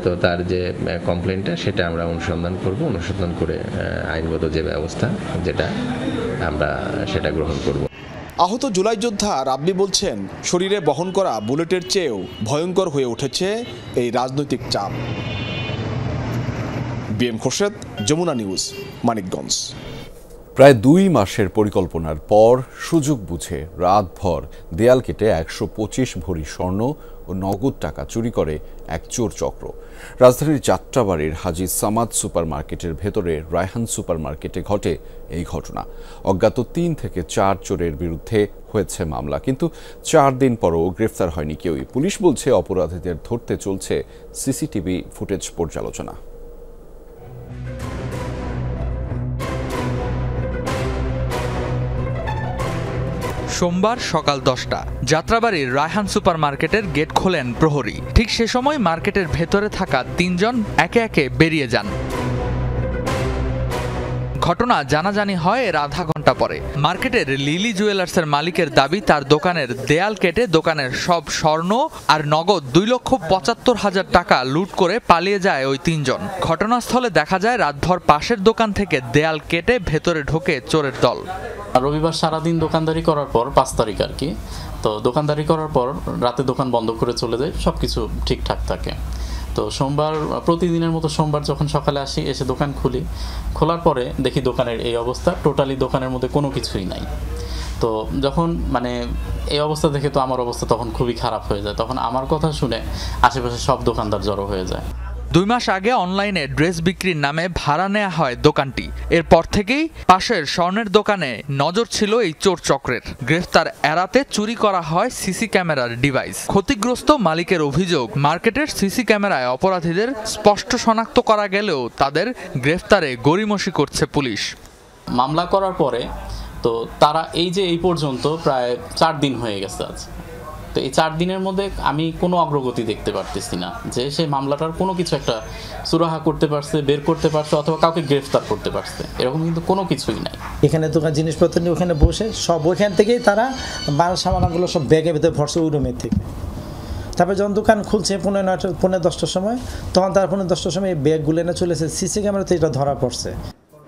তো তার যে কমপ্লেনটা সেটা আমরা অনুসন্ধান করব, অনুসন্ধান করে আইনগত যে ব্যবস্থা যেটা আমরা সেটা গ্রহণ করব। আহত জুলাই যোদ্ধা রাব্বি বলছেন শরীরে বহন করা বুলেটের চেয়েও ভয়ঙ্কর হয়ে উঠেছে এই রাজনৈতিক চাপ। BM Khorshed, Jamuna news, Manikganj. প্রায় 2 মাসের পরিকল্পনার পর সুযোগ বুঝে রাতভর দেয়াল কেটে 125 ভরি স্বর্ণ ও নগদ টাকা চুরি করে এক চোর চক্র। রাজধানীর যাত্রাবাড়ির হাজী সামাদ সুপার মার্কেটের ভেতরে রায়হান সুপার মার্কেটে ঘটে এই ঘটনা। অজ্ঞাত 3 থেকে 4 চোরের বিরুদ্ধে হয়েছে মামলা, কিন্তু 4 দিন পরও গ্রেফতার হয়নি কেউই। পুলিশ বলছে অপরাধীদের ধরতে চলছে সিসিটিভি ফুটেজ পর্যালোচনা। সোমবার সকাল 10টা যাত্রাবাড়ির রায়হান সুপার মার্কেটের গেট খোলেন প্রহরী। ঠিক সে সময় মার্কেটের ভেতরে থাকা 3 জন একে একে বেরিয়ে যান। ঘটনা জানাজানি হয় এর আধা ঘন্টা পরে। মার্কেটের লিলি জুয়েলার্সের মালিকের দাবি তার দোকানের দেয়াল কেটে দোকানের সব স্বর্ণ আর নগদ 2,75,000 টাকা লুট করে পালিয়ে যায় ওই 3 জন। ঘটনাস্থলে দেখা যায় রাতভর পাশের দোকান থেকে দেয়াল কেটে ভেতরে ঢোকে চোরের দল। রবিবার সারাদিন দোকানদারি করার পর 5 তারিখ আর কি, তো দোকানদারি করার পর রাতে দোকান বন্ধ করে চলে যায়, সব কিছু ঠিকঠাক থাকে। তো সোমবার প্রতিদিনের মতো সোমবার যখন সকালে আসি, এসে দোকান খুলি, খোলার পরে দেখি দোকানের এই অবস্থা, টোটালি দোকানের মধ্যে কোনো কিছুই নাই। তো যখন এই অবস্থা দেখে তো আমার অবস্থা তখন খুবই খারাপ হয়ে যায়। তখন আমার কথা শুনে আশেপাশে সব দোকানদার জড়ো হয়ে যায়। 2 মাস আগে অনলাইনে ড্রেস বিক্রির নামে ভাড়া নেওয়া হয় দোকানটি। এরপর থেকেই পাশের স্বর্ণের দোকানে নজর ছিল এই চোর চক্রের। গ্রেফতার এড়াতে চুরি করা হয় সিসি ক্যামেরার ডিভাইস। ক্ষতিগ্রস্ত মালিকের অভিযোগ, মার্কেটের সিসি ক্যামেরায় অপরাধীদের স্পষ্ট শনাক্ত করা গেলেও তাদের গ্রেফতারে গড়িমসি করছে পুলিশ। মামলা করার পরে তো তারা এই পর্যন্ত প্রায় 4 দিন হয়ে গেছে আজ। তো এই 4 দিনের মধ্যে আমি কোনো অগ্রগতি দেখতে পারতেছি না যে সেই মামলাটার কোনো কিছু একটা সুরাহা করতে পারছে, বের করতে পারছে, অথবা কাউকে গ্রেফতার করতে পারছে, এরকম কিন্তু কোনো কিছুই নাই। এখানে দোকান জিনিসপত্র নিয়ে ওখানে বসে সব ওইখান থেকেই তারা মাল সামানগুলো সব ব্যাগে ভেতরে ভরছে ওই রুমের থেকে। তারপরে যখন দোকান খুলছে 9:30-10টার সময়, তখন তারা 9:30টার সময় এই ব্যাগগুলো এনে চলেছে, সিসি ক্যামেরাতে এটা ধরা পড়ছে।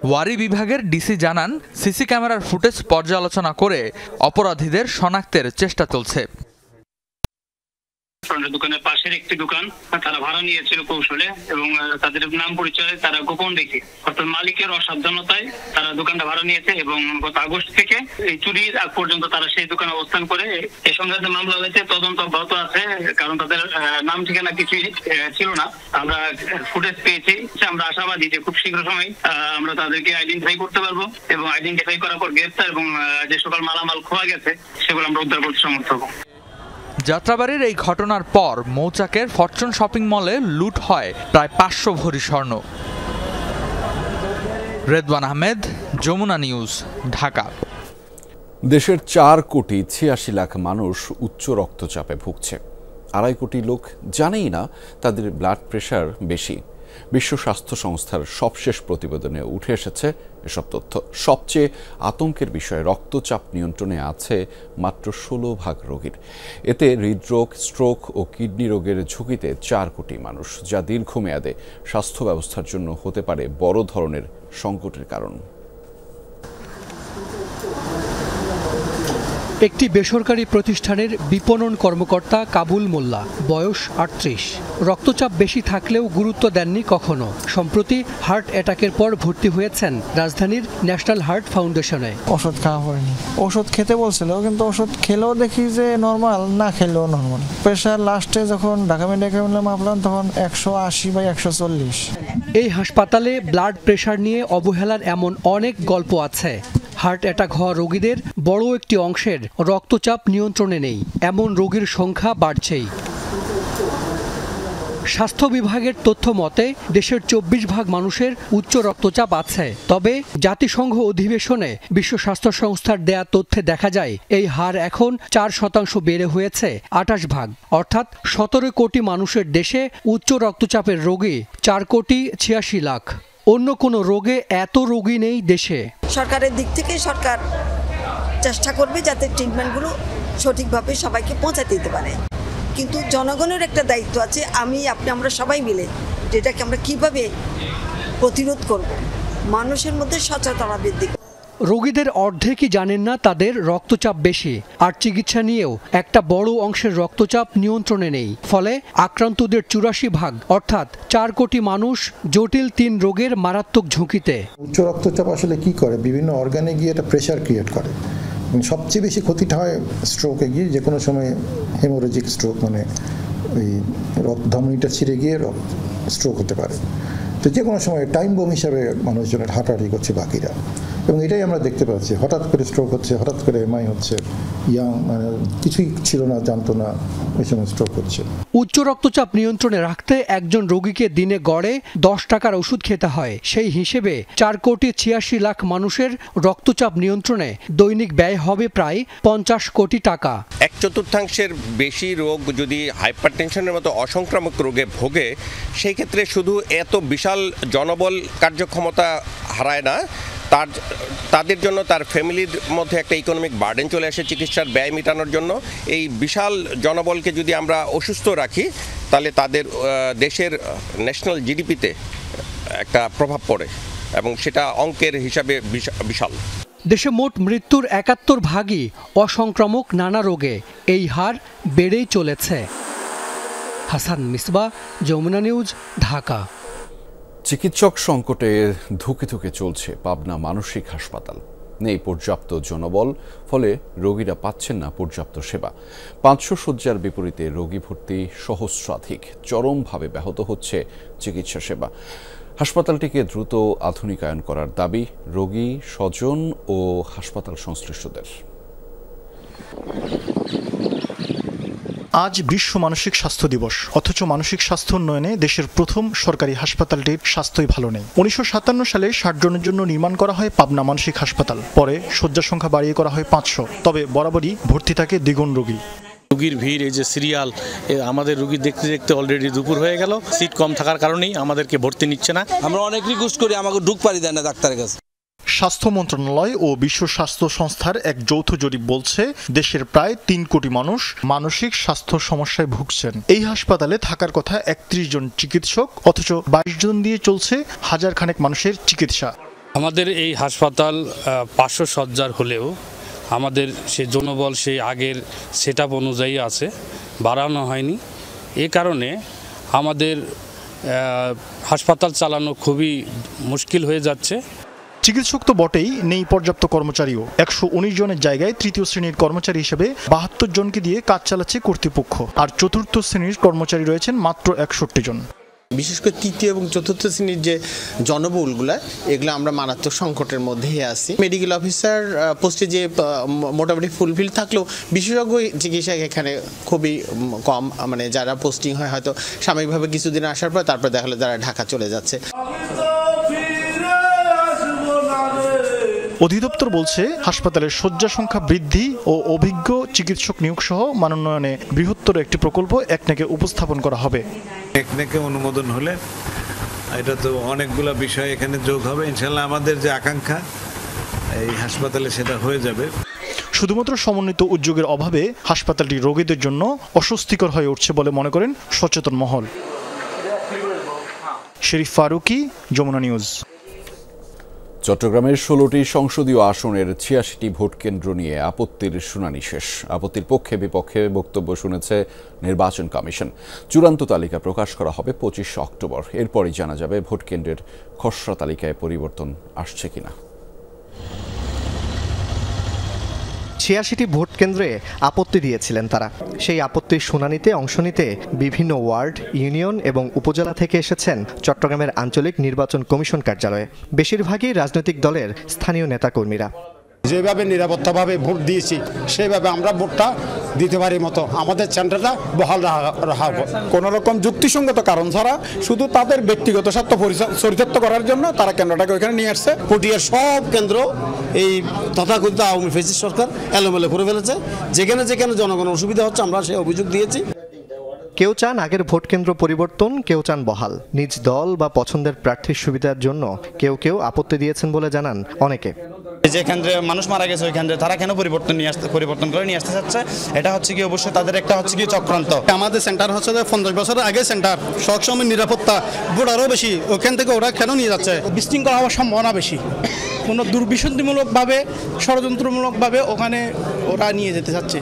ওয়ারি বিভাগের ডিসি জানান, সিসি ক্যামেরার ফুটেজ পর্যালোচনা করে অপরাধীদের শনাক্তের চেষ্টা চলছে। দোকানের পাশের একটি দোকান তারা ভাড়া নিয়েছিল কৌশলে, এবং তাদের নাম পরিচয় তারা গোপন রেখে, অর্থাৎ মালিকের অসাবধানতায় তারা দোকানটা ভাড়া নিয়েছে, এবং গত আগস্ট থেকে এই চুরির আগ পর্যন্ত তারা সেই দোকানে অবস্থান করে। এই সংক্রান্ত মামলা হয়েছে, তদন্ত অব্যাহত আছে, কারণ তাদের নাম ঠিকানা কিছুই ছিল না। আমরা ফুটেজ পেয়েছি, আমরা আশাবাদী যে খুব শীঘ্র সময় আমরা তাদেরকে আইডেন্টিফাই করতে পারবো, এবং আইডেন্টিফাই করার পর গ্রেফতার এবং যে সকল মালামাল খোয়া গেছে সেগুলো আমরা উদ্ধার করতে সমর্থ হবো। যাত্রাবাড়ির এই ঘটনার পর মৌচাকের ফরচুন শপিং মলে লুট হয় প্রায় 500 ভরি স্বর্ণ। রেদওয়ান আহমেদ, যমুনা নিউজ, ঢাকা। দেশের 4,86,00,000 মানুষ উচ্চ রক্তচাপে ভুগছে। 2.5 কোটি লোক জানেই না তাদের ব্লাড প্রেশার বেশি। বিশ্ব স্বাস্থ্য সংস্থার সবশেষ প্রতিবেদনে উঠে এসেছে এসব তথ্য। সবচেয়ে আতঙ্কের বিষয়, রক্তচাপ নিয়ন্ত্রণে আছে মাত্র 16% রোগীর। এতে হৃদরোগ, স্ট্রোক ও কিডনি রোগের ঝুঁকিতে 4 কোটি মানুষ, যা দীর্ঘমেয়াদে স্বাস্থ্য ব্যবস্থার জন্য হতে পারে বড় ধরনের সংকটের কারণ। একটি বেসরকারি প্রতিষ্ঠানের বিপণন কর্মকর্তা কাবুল মোল্লা, বয়স 38। রক্তচাপ বেশি থাকলেও গুরুত্ব দেননি কখনো। সম্প্রতি হার্ট অ্যাটাকের পর ভর্তি হয়েছেন রাজধানীর ন্যাশনাল হার্ট ফাউন্ডেশনে। ওষুধ খাওয়া হয়নি, ওষুধ খেতে বলছিল, কিন্তু ওষুধ খেলেও দেখি যে নর্মাল, না খেলেও নর্মাল। প্রেশার লাস্টে যখন ঢাকা মেডিকেলে মাপলাম তখন 180/140। এই হাসপাতালে ব্লাড প্রেশার নিয়ে অবহেলার এমন অনেক গল্প আছে। হার্ট অ্যাটাক হওয়া রোগীদের বড় একটি অংশের রক্তচাপ নিয়ন্ত্রণে নেই, এমন রোগীর সংখ্যা বাড়ছেই। স্বাস্থ্য বিভাগের তথ্য মতে দেশের 24% মানুষের উচ্চ রক্তচাপ আছে। তবে জাতিসংঘ অধিবেশনে বিশ্ব স্বাস্থ্য সংস্থার দেয়া তথ্যে দেখা যায় এই হার এখন 4% বেড়ে হয়েছে 28%। অর্থাৎ 17 কোটি মানুষের দেশে উচ্চ রক্তচাপের রোগী 4,86,00,000। অন্য কোনো রোগে এত রোগী নেই দেশে। সরকারের দিক থেকে সরকার চেষ্টা করবে যাতে ট্রিটমেন্টগুলো সঠিকভাবে সবাইকে পৌঁছাতে দিতে পারে, কিন্তু জনগণের একটা দায়িত্ব আছে, আপনি আমরা সবাই মিলে যেটাকে আমরা কিভাবে প্রতিরোধ করব, মানুষের মধ্যে সচেতনতা বৃদ্ধি। রোগীদের অর্ধেকই জানেন না তাদের রক্তচাপ বেশি, আর চিকিৎসা নিয়েও একটা বড় অংশের রক্তচাপ নিয়ন্ত্রণে নেই। ফলে আক্রান্তদের 84% অর্থাৎ 4 কোটি মানুষ জটিল 3 রোগের মারাত্মক ঝুঁকিতে। উচ্চ রক্তচাপ আসলে কি করে, বিভিন্ন অর্গানে গিয়ে এটা প্রেশার ক্রিয়েট করে। সবচেয়ে বেশি ক্ষতিটা হয় স্ট্রোকে গিয়ে, যে কোনো সময় হেমোরেজিক স্ট্রোক, মানে ওই ধমনীটা ছিঁড়ে গিয়ে স্ট্রোক হতে পারে। তো যে কোনো সময় টাইম বোম হিসাবে মানুষজনের হাঁটাহাঁটি করছে বাকিরা, এবং এটাই আমরা দেখতে পাচ্ছি। হঠাৎ করে স্ট্রোক হচ্ছে, হঠাৎ করে এমআই হচ্ছে, মানে কিছুই ছিল না, জানতো না, ওই সময় স্ট্রোক হচ্ছে। উচ্চ রক্তচাপ নিয়ন্ত্রণে রাখতে একজন রোগীকে দিনে গড়ে 10 টাকার ওষুধ খেতে হয়। সেই হিসেবে 4,86,00,000 মানুষের রক্তচাপ নিয়ন্ত্রণে দৈনিক ব্যয় হবে প্রায় 50 কোটি টাকা। 1/4 বেশি রোগ যদি হাইপারটেনশনের মতো অসংক্রামক রোগে ভোগে, সেই ক্ষেত্রে শুধু এত বিশাল জনবল কার্যক্ষমতা হারায় না, তাদের জন্য তার ফ্যামিলির মধ্যে একটা ইকোনমিক বার্ডেন চলে আসে চিকিৎসার ব্যয় মেটানোর জন্য। এই বিশাল জনবলকে যদি আমরা অসুস্থ রাখি, তাহলে তাদের দেশের ন্যাশনাল জিডিপিতে একটা প্রভাব পড়ে, এবং সেটা অঙ্কের হিসাবে বিশাল। দেশে মোট মৃত্যুর 71%ই অসংক্রামক নানা রোগে। এই হার বেড়েই চলেছে। হাসান মিসবাহ, যমুনা নিউজ, ঢাকা। চিকিৎসক সংকটে ধুকে ধুকে চলছে পাবনা মানসিক হাসপাতাল। নেই পর্যাপ্ত জনবল, ফলে রোগীরা পাচ্ছেন না পর্যাপ্ত সেবা। 500 শয্যার বিপরীতে রোগী ভর্তি সহস্রাধিক। চরমভাবে ব্যাহত হচ্ছে চিকিৎসা সেবা। হাসপাতালটিকে দ্রুত আধুনিকায়ন করার দাবি রোগী, স্বজন ও হাসপাতাল সংশ্লিষ্টদের। আজ বিশ্ব মানসিক স্বাস্থ্য দিবস, অথচ মানসিক স্বাস্থ্য উন্নয়নে দেশের প্রথম সরকারি হাসপাতালটির স্বাস্থ্যই ভালো নেই। 1957 সালে 60 জনের জন্য নির্মাণ করা হয় পাবনা মানসিক হাসপাতাল। পরে শয্যা সংখ্যা বাড়িয়ে করা হয় 500। তবে বরাবরই ভর্তি থাকে দ্বিগুণ রোগী। রোগীর ভিড়, এই যে সিরিয়াল, আমাদের রোগী দেখতে দেখতে অলরেডি দুপুর হয়ে গেল। সিট কম থাকার কারণেই আমাদেরকে ভর্তি নিচ্ছে না। আমরা অনেক রিকোয়েস্ট করি, আমাকে ঢুক পারি দেয় না ডাক্তারের কাছে। স্বাস্থ্য মন্ত্রণালয় ও বিশ্ব স্বাস্থ্য সংস্থার এক যৌথ জরিপ বলছে দেশের প্রায় 3 কোটি মানুষ মানসিক স্বাস্থ্য সমস্যায় ভুগছেন। এই হাসপাতালে থাকার কথা 31 জন চিকিৎসক, অথচ 22 জন দিয়ে চলছে হাজার খানেক মানুষের চিকিৎসা। আমাদের এই হাসপাতাল 500 শয্যার হলেও আমাদের সে জনবল সেই আগের সেটআপ অনুযায়ী আছে, বাড়ানো হয়নি। এ কারণে আমাদের হাসপাতাল চালানো খুবই মুশকিল হয়ে যাচ্ছে। চিকিৎসক তো বটেই, নেই পর্যাপ্ত কর্মচারীও। 119 জনের জায়গায় তৃতীয় শ্রেণীর কর্মচারী হিসেবে 72 জনকে দিয়ে কাজ চালাচ্ছে কর্তৃপক্ষ, আর চতুর্থ শ্রেণীর কর্মচারী রয়েছেন মাত্র 61 জন। বিশেষ করে তৃতীয় এবং চতুর্থ শ্রেণীর যে জনবহুলগুলো এগুলো আমরা মারাত্মক সংকটের মধ্যেই আছি। মেডিকেল অফিসার পোস্টে যে মোটামুটি ফুলফিল থাকলেও বিশেষজ্ঞ চিকিৎসক এখানে খুবই কম, মানে যারা পোস্টিং হয় হয়তো সাময়িকভাবে কিছুদিন আসার পর তারপর দেখা গেলো যারা ঢাকা চলে যাচ্ছে। অধিদপ্তর বলছে হাসপাতালের শয্যা সংখ্যা বৃদ্ধি ও অভিজ্ঞ চিকিৎসক নিয়োগ সহ মানোন্নয়নে বৃহত্তর একটি প্রকল্প একনেকে উপস্থাপন করা হবে। একনেকে অনুমোদন হলে এটা তো অনেকগুলো বিষয় এখানে যোগ হবে, ইনশাল্লাহ আমাদের যে আকাঙ্ক্ষা এই হাসপাতালে সেটা হয়ে যাবে। শুধুমাত্র সমন্বিত উদ্যোগের অভাবে হাসপাতালটি রোগীদের জন্য অস্বস্তিকর হয়ে উঠছে বলে মনে করেন সচেতন মহল। শরীফ ফারুকি, যমুনা নিউজ। চট্টগ্রামের 16টি সংসদীয় আসনের 86টি ভোট কেন্দ্র নিয়ে আপত্তির শুনানি শেষ। আপত্তির পক্ষে বিপক্ষে বক্তব্য শুনেছে নির্বাচন কমিশন। চূড়ান্ত তালিকা প্রকাশ করা হবে 25 অক্টোবর। এরপরই জানা যাবে ভোট কেন্দ্রের খসড়া তালিকায় পরিবর্তন আসছে কিনা। 86টি ভোট কেন্দ্রে আপত্তি দিয়েছিলেন তারা। সেই আপত্তির শুনানিতে অংশ নিতে বিভিন্ন ওয়ার্ড, ইউনিয়ন এবং উপজেলা থেকে এসেছেন চট্টগ্রামের আঞ্চলিক নির্বাচন কমিশন কার্যালয়ে। বেশিরভাগই রাজনৈতিক দলের স্থানীয় নেতাকর্মীরা। যেভাবে নিরাপত্তাভাবে ভোট দিয়েছি সেইভাবে আমরা ভোটটা দিতে পারি মতো আমাদের সেন্টারটা বহাল রাখা। কোনো রকম যুক্তিসঙ্গত কারণ ছাড়া শুধু তাদের ব্যক্তিগত স্বার্থ চরিতার্থ করার জন্য তারা কেন্দ্রটাকে ওইখানে নিয়ে আসছে। পটিয়ার সব কেন্দ্র এই তথাকথিত আওয়ামী ফ্যাসিস্ট সরকার এলোমেলো করে ফেলেছে। যেখানে যেখানে জনগণের অসুবিধা হচ্ছে আমরা সেই অভিযোগ দিয়েছি। কেউ চান আগের ভোট কেন্দ্র পরিবর্তন, কেউ চান বহাল। নিজ দল বা পছন্দের প্রার্থীর সুবিধার জন্য কেউ কেউ আপত্তি দিয়েছেন বলে জানান অনেকে। যে কেন্দ্রে মানুষ মারা গেছে ওই কেন্দ্রে তারা কেন পরিবর্তন করে নিয়ে আসতে চাচ্ছে, এটা হচ্ছে কি অবশ্যই তাদের একটা হচ্ছে কি চক্রান্ত। আমাদের সেন্টার হচ্ছে 50 বছরের আগে সেন্টার, সবসময় নিরাপত্তা, ভোট আরও বেশি, ওখান থেকে ওরা কেন নিয়ে যাচ্ছে? বিশৃঙ্খলা হওয়ার সম্ভাবনা বেশি, কোনো দুর্বিসন্ধিমূলকভাবে ষড়যন্ত্রমূলকভাবে ওখানে ওরা নিয়ে যেতে চাচ্ছে।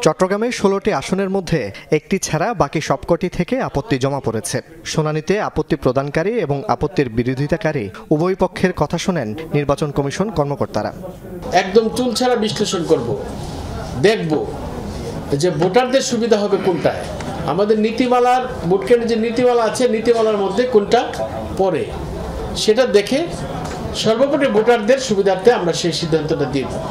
চট্টগ্রামের 16টি আসনের মধ্যে একটি ছাড়া বাকি সবকটি থেকে আপত্তি জমা পড়েছে। শুনানিতে আপত্তি প্রদানকারী এবং আপত্তির বিরোধিতাকারী উভয় পক্ষের কথা শোনেন নির্বাচন কমিশন কর্মকর্তারা। একদম চুল ছাড়া বিশ্লেষণ করব, দেখব যে ভোটারদের সুবিধা হবে কোনটায়। আমাদের নীতিমালার ভোট কেন্দ্রের যে নীতিমালা আছে, নীতিমালার মধ্যে কোনটা পড়ে সেটা দেখে সর্বোপরি ভোটারদের সুবিধার্থে আমরা সেই সিদ্ধান্তটা দিয়ে দেব।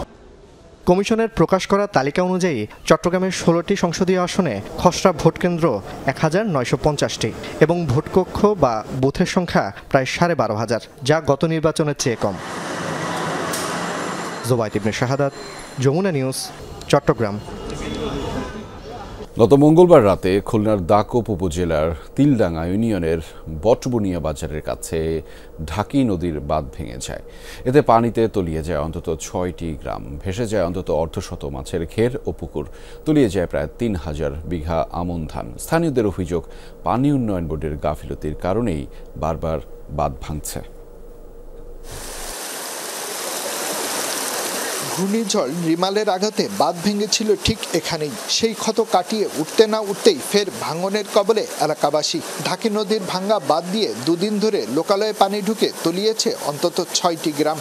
কমিশনের প্রকাশ করা তালিকা অনুযায়ী চট্টগ্রামের 16টি সংসদীয় আসনে খসড়া ভোটকেন্দ্র 1950টি এবং ভোটকক্ষ বা বুথের সংখ্যা প্রায় 12,500, যা গত নির্বাচনের চেয়ে কম। জোবায়েত ইবনে শাহাদাত, যমুনা নিউজ, চট্টগ্রাম। গত মঙ্গলবার রাতে খুলনার দাকোপ উপজেলার তিলডাঙ্গা ইউনিয়নের বটবুনিয়া বাজারের কাছে ঢাকি নদীর বাঁধ ভেঙে যায়। এতে পানিতে তলিয়ে যায় অন্তত 6টি গ্রাম, ভেসে যায় অন্তত অর্ধশত মাছের ঘের ও পুকুর, তলিয়ে যায় প্রায় 3000 বিঘা আমন ধান। স্থানীয়দের অভিযোগ, পানি উন্নয়ন বোর্ডের গাফিলতির কারণেই বারবার বাঁধ ভাঙছে। ঘূর্ণিঝড় রিমালের আঘাতে বাঁধ ভেঙেছিল ঠিক এখানেই। সেই ক্ষত কাটিয়ে উঠতে না উঠতেই ফের ভাঙনের কবলে এলাকাবাসী। ঢাকি নদীর ভাঙ্গা বাঁধ দিয়ে দুদিন ধরে লোকালয়ে পানি ঢুকে তলিয়েছে অন্তত 6টি গ্রাম।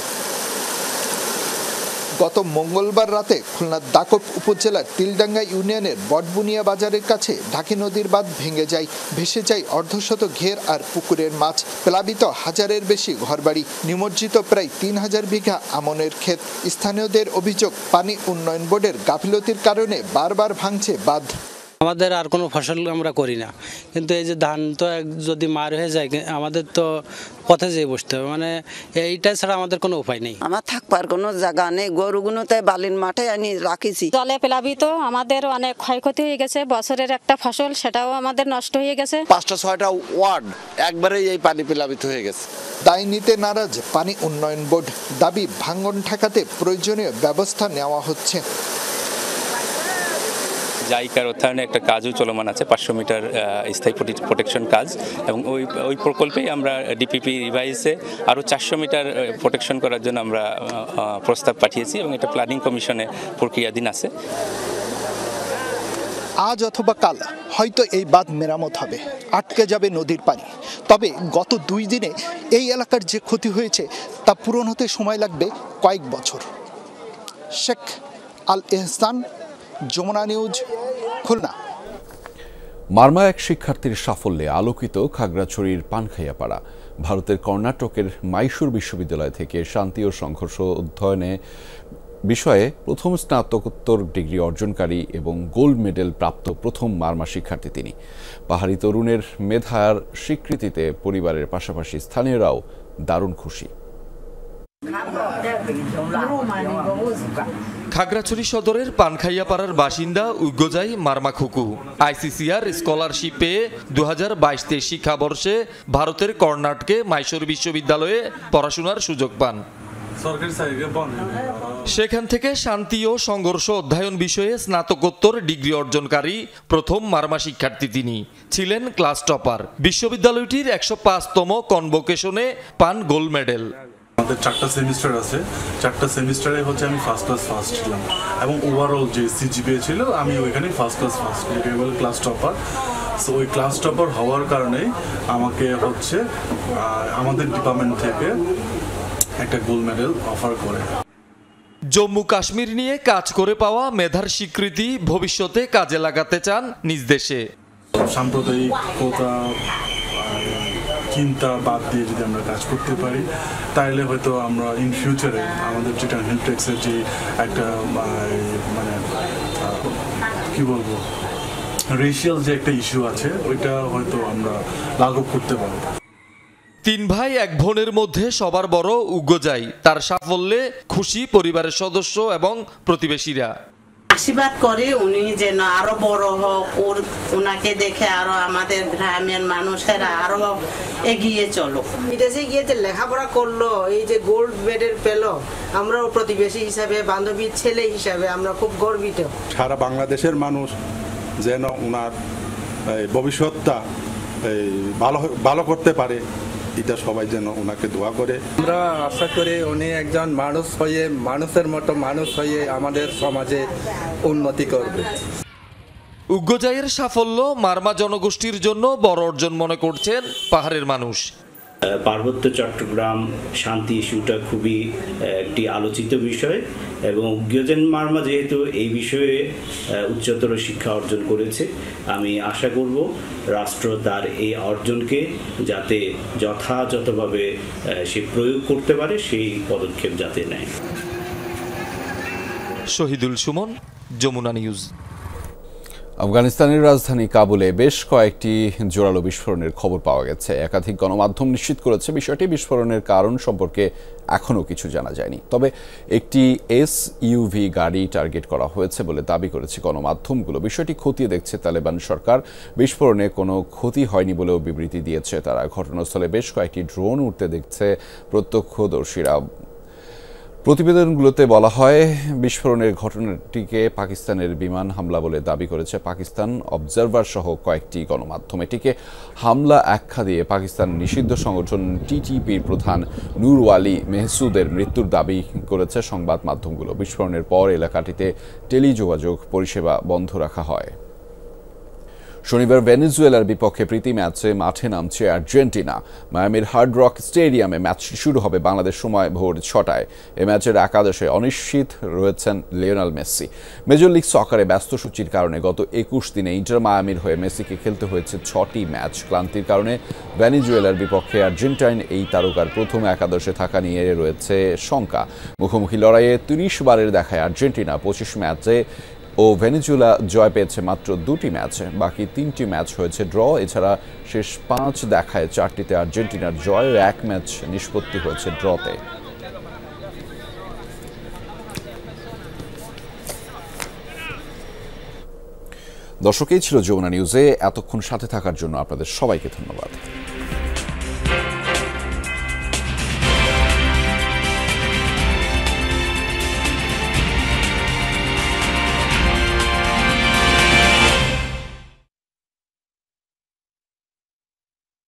গত মঙ্গলবার রাতে খুলনার দাকোপ উপজেলার তিলডাঙ্গা ইউনিয়নের বটবুনিয়া বাজারের কাছে ঢাকি নদীর বাঁধ ভেঙে যায়, ভেসে যায় অর্ধশত ঘের আর পুকুরের মাছ, প্লাবিত হাজারের বেশি ঘরবাড়ি, নিমজ্জিত প্রায় 3000 বিঘা আমনের ক্ষেত। স্থানীয়দের অভিযোগ, পানি উন্নয়ন বোর্ডের গাফিলতির কারণে বারবার ভাঙছে বাঁধ। আমাদের আর কোনো ফসল আমরা করি না, কিন্তু এই যে ধান তো যদি মার হয়ে যায় আমাদের তো পথে যেয়ে বসতে হবে, মানে এইটা ছাড়া আমাদের কোনো উপায় নেই। আমার থাকবার কোনো জায়গা নেই, গরুগুলো তাই বালির মাঠে আনি রাখিছি। জলে প্লাবিত, আমাদের অনেক ক্ষয়ক্ষতি হয়ে গেছে। বছরের একটা ফসল সেটাও আমাদের নষ্ট হয়ে গেছে। 5-6টা ওয়ার্ড একবারে এই পানি প্লাবিত হয়ে গেছে। দায় নিতে নারাজ পানি উন্নয়ন বোর্ড, দাবি ভাঙন ঠেকাতে প্রয়োজনীয় ব্যবস্থা নেওয়া হচ্ছে। জাইকার অর্থায়নে একটা কাজও চলমান আছে, 500 মিটার স্থায়ী প্রোটেকশন কাজ, এবং ওই প্রকল্পেই আমরা ডিপিপি রিভাইসে আরও 400 মিটার প্রোটেকশন করার জন্য আমরা প্রস্তাব পাঠিয়েছি এবং এটা প্ল্যানিং কমিশনে প্রক্রিয়াধীন আছে। আজ অথবা কাল হয়তো এই বাঁধ মেরামত হবে, আটকে যাবে নদীর পানি। তবে গত 2 দিনে এই এলাকার যে ক্ষতি হয়েছে তা পূরণ হতে সময় লাগবে কয়েক বছর। শেখ আল এহসান, যমুনা নিউজ, খুলনা। মারমা এক শিক্ষার্থীর সাফল্যে আলোকিত খাগড়াছড়ির পানখাইয়াপাড়া। ভারতের কর্ণাটকের মাইসুর বিশ্ববিদ্যালয় থেকে শান্তি ও সংঘর্ষ অধ্যয়নে বিষয়ে প্রথম স্নাতকোত্তর ডিগ্রি অর্জনকারী এবং গোল্ড মেডেল প্রাপ্ত প্রথম মারমা শিক্ষার্থী তিনি। পাহাড়ি তরুণের মেধার স্বীকৃতিতে পরিবারের পাশাপাশি স্থানীয়রাও দারুণ খুশি। খাগড়াছড়ি সদরের পানখাইয়াপাড়ার বাসিন্দা উগ্গজাই মারমা খুকু আইসিসিআর স্কলারশিপ পেয়ে 2022-23 শিক্ষাবর্ষে ভারতের কর্ণাটকে মাইসুর বিশ্ববিদ্যালয়ে পড়াশোনার সুযোগ পান। সেখান থেকে শান্তি ও সংঘর্ষ অধ্যয়ন বিষয়ে স্নাতকোত্তর ডিগ্রি অর্জনকারী প্রথম মারমা শিক্ষার্থী তিনি। ছিলেন ক্লাস টপার। বিশ্ববিদ্যালয়টির 105তম কনভোকেশনে পান গোল্ড মেডেল। আমাদের 4টা সেমিস্টার আছে, 4টা সেমিস্টারে হচ্ছে আমি ফার্স্ট ক্লাস ফার্স্ট ছিলাম এবং ওভারঅল যে সিজিপিএ ছিল আমি ওইখানে first class first, class topper. So ওই ক্লাস টপার হওয়ার কারণে আমাকে হচ্ছে আমাদের ডিপার্টমেন্ট থেকে একটা গোল্ড মেডেল অফার করে। জম্মু কাশ্মীর নিয়ে কাজ করে পাওয়া মেধার স্বীকৃতি ভবিষ্যতে কাজে লাগাতে চান নিজ দেশে। সাম্প্রদায়িকতা চিন্তা বাদ দিয়ে যদি আমরা কাজ করতে পারি তাহলে হয়তো আমরা ইন ফিউচারে আমাদের যেটা হেলথটেক্সের যে একটা মানে কি বলবো রেশিয়াল যে একটা ইস্যু আছে ওইটা হয়তো আমরা লাঘব করতে পারবো। 3 ভাই 1 বোনের মধ্যে সবার বড় উগ্গজাই। তার সাফল্যে খুশি পরিবারের সদস্য এবং প্রতিবেশীরা। আশীর্বাদ করে উনি যেন আরো বড় হোক, ওনাকে দেখে আরো আমাদের গ্রামের মানুষেরা আরো এগিয়ে চলো। বিদেশে গিয়ে যে লেখাপড়া করলো, এই যে গোল্ড মেডেল পেলো, আমরা প্রতিবেশী হিসাবে, বান্ধবীর ছেলে হিসাবে আমরা খুব গর্বিত। সারা বাংলাদেশের মানুষ যেন ওনার ভবিষ্যৎটা ভালো করতে পারে, এটা সবাই যেন ওনাকে দোয়া করে। আমরা আশা করি উনি একজন মানুষ হয়ে, মানুষের মতো মানুষ হয়ে আমাদের সমাজে উন্নতি করবে। উগ্গজাইয়ের সাফল্য মারমা জনগোষ্ঠীর জন্য বড় অর্জন মনে করছেন পাহাড়ের মানুষ। পার্বত্য চট্টগ্রাম শান্তি ইস্যুটা খুবই একটি আলোচিত বিষয় এবং উগ্গজাই মারমা যেহেতু এই বিষয়ে উচ্চতর শিক্ষা অর্জন করেছে, আমি আশা করব রাষ্ট্র তার এই অর্জনকে যাতে যথাযথভাবে সে প্রয়োগ করতে পারে সেই পদক্ষেপ যাতে নেয়। শহীদুল সুমন, যমুনা নিউজ। আফগানিস্তানের রাজধানী কাবুলে বেশ কয়েকটি জোরালো বিস্ফোরণের খবর পাওয়া গেছে। একাধিক গণমাধ্যম নিশ্চিত করেছে বিষয়টি। বিস্ফোরণের কারণ সম্পর্কে এখনও কিছু জানা যায়নি। তবে একটি এসইউভি গাড়ি টার্গেট করা হয়েছে বলে দাবি করেছে গণমাধ্যমগুলো। বিষয়টি খতিয়ে দেখছে তালেবান সরকার। বিস্ফোরণে কোনো ক্ষতি হয়নি বলেও বিবৃতি দিয়েছে তারা। ঘটনাস্থলে বেশ কয়েকটি ড্রোন উঠতে দেখছে প্রত্যক্ষদর্শীরা। প্রতিবেদনগুলোতে বলা হয় বিস্ফোরণের ঘটনাটিকে পাকিস্তানের বিমান হামলা বলে দাবি করেছে পাকিস্তান অবজারভার সহ কয়েকটি গণমাধ্যম। এটিকে হামলা আখ্যা দিয়ে পাকিস্তান নিষিদ্ধ সংগঠন টিটিপির প্রধান নূর ওয়ালি মেহসুদের মৃত্যুর দাবি করেছে সংবাদ মাধ্যমগুলো। বিস্ফোরণের পর এলাকাটিতে টেলিযোগাযোগ পরিষেবা বন্ধ রাখা হয়। শনিবার ভেনেজুয়েলার বিপক্ষে প্রীতি ম্যাচে মাঠে নামছে আর্জেন্টিনা। মায়ামির হার্ড রক স্টেডিয়ামে ম্যাচটি শুরু হবে বাংলাদেশ সময় ভোর 6টায়। এই ম্যাচের একাদশে অনিশ্চিত রয়েছেন লিওনেল মেসি। মেজর লিগ সকারে ব্যস্ত সূচির কারণে গত 21 দিনে ইন্টার মায়ামির হয়ে মেসিকে খেলতে হয়েছে 6টি ম্যাচ। ক্লান্তির কারণে ভেনেজুয়েলার বিপক্ষে আর্জেন্টাইন এই তারকার প্রথম একাদশে থাকা নিয়ে রয়েছে শঙ্কা। মুখোমুখি লড়াইয়ে 30 বারের দেখায় আর্জেন্টিনা 25 ম্যাচে ও ভেনেজুয়েলা জয় পেয়েছে মাত্র 2টি ম্যাচে। বাকি 3টি ম্যাচ হয়েছে ড্র। এছাড়া শেষ 5 দেখায় 4টিতে আর্জেন্টিনার জয় ও 1 ম্যাচ নিষ্পত্তি হয়েছে ড্রতে। দর্শক, এই ছিল যমুনা নিউজে। এতক্ষণ সাথে থাকার জন্য আপনাদের সবাইকে ধন্যবাদ।